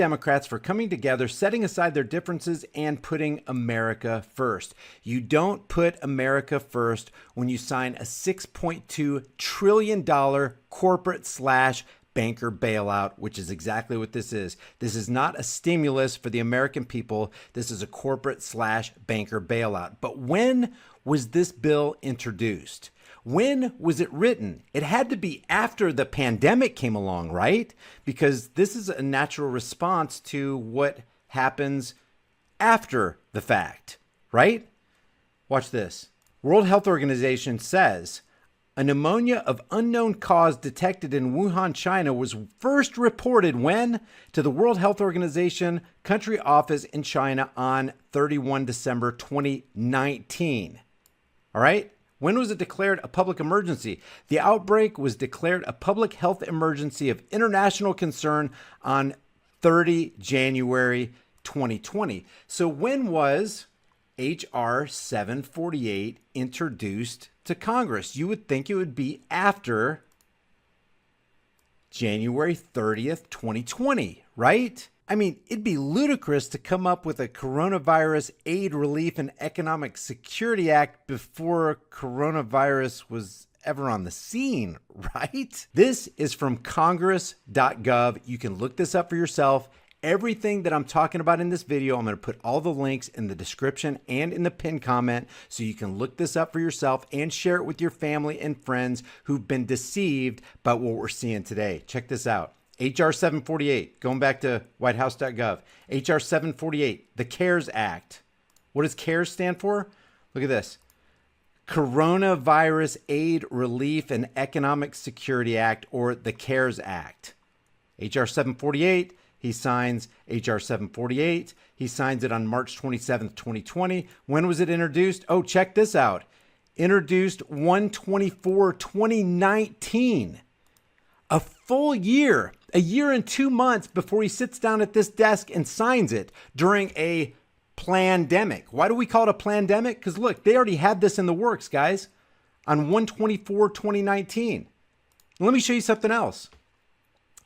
Democrats for coming together, setting aside their differences, and putting America first. You don't put America first when you sign a $6.2 trillion corporate/banker bailout, which is exactly what this is. This is not a stimulus for the American people. This is a corporate/banker bailout. But when was this bill introduced? When was it written? It had to be after the pandemic came along, right? Because this is a natural response to what happens after the fact, right? Watch this. World Health Organization says a pneumonia of unknown cause detected in Wuhan, China was first reported when? To the World Health Organization country office in China on 31 December 2019. All right? When was it declared a public emergency? The outbreak was declared a public health emergency of international concern on 30 January 2020. So when was H.R. 748 introduced to Congress? You would think it would be after January 30th, 2020, right? I mean, it'd be ludicrous to come up with a Coronavirus Aid, Relief, and Economic Security Act before coronavirus was ever on the scene, right? This is from congress.gov. You can look this up for yourself. Everything that I'm talking about in this video, I'm going to put all the links in the description and in the pinned comment so you can look this up for yourself and share it with your family and friends who've been deceived by what we're seeing today. Check this out. H.R. 748, going back to whitehouse.gov. H.R. 748, the CARES Act. What does CARES stand for? Look at this. Coronavirus Aid, Relief, and Economic Security Act, or the CARES Act. H.R. 748, he signs H.R. 748. He signs it on March 27th, 2020. When was it introduced? Oh, check this out. Introduced 1/24/2019. A full year, a year and 2 months before he sits down at this desk and signs it during a plandemic. Why do we call it a plandemic? Because look, they already had this in the works, guys, on 1/24/2019. Let me show you something else.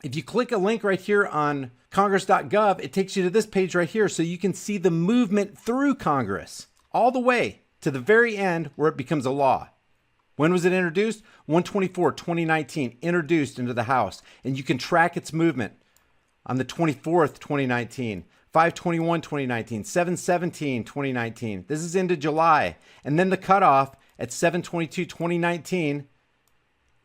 If you click a link right here on congress.gov, it takes you to this page right here so you can see the movement through Congress all the way to the very end where it becomes a law. When was it introduced? 1/24/2019, introduced into the House. And you can track its movement on the 24th, 2019, 5/21/2019, 7/17/2019. This is into July. And then the cutoff at 7/22/2019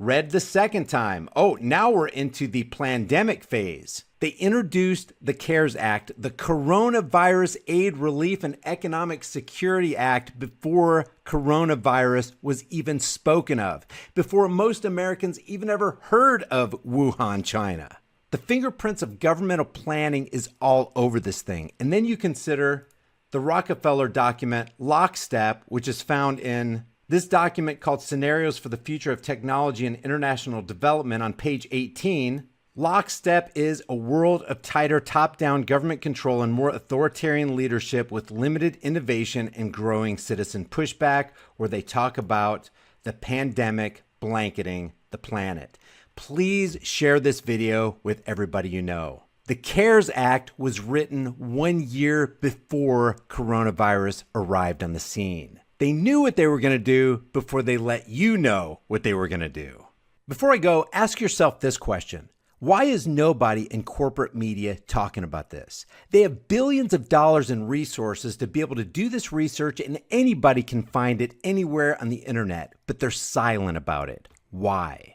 read the second time. Oh, now we're into the plandemic phase. They introduced the CARES Act, the Coronavirus Aid, Relief, and Economic Security Act, before coronavirus was even spoken of, before most Americans even ever heard of Wuhan, China. The fingerprints of governmental planning is all over this thing. And then you consider the Rockefeller document, Lockstep, which is found in this document called Scenarios for the Future of Technology and International Development on page 18. Lockstep is a world of tighter top-down government control and more authoritarian leadership with limited innovation and growing citizen pushback, where they talk about the pandemic blanketing the planet. Please share this video with everybody you know. The CARES Act was written 1 year before coronavirus arrived on the scene. They knew what they were going to do before they let you know what they were going to do. Before I go, ask yourself this question. Why is nobody in corporate media talking about this? They have billions of dollars in resources to be able to do this research, and anybody can find it anywhere on the internet, but they're silent about it. Why?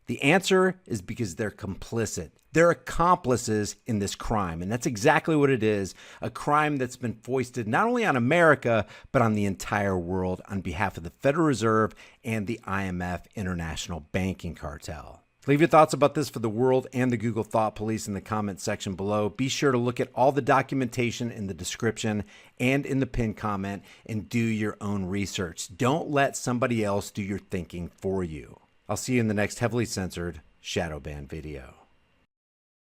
The answer is because they're complicit. They're accomplices in this crime, and that's exactly what it is, a crime that's been foisted not only on America, but on the entire world on behalf of the Federal Reserve and the IMF International Banking Cartel. Leave your thoughts about this for the world and the Google Thought Police in the comments section below. Be sure to look at all the documentation in the description and in the pinned comment and do your own research. Don't let somebody else do your thinking for you. I'll see you in the next heavily censored shadow ban video.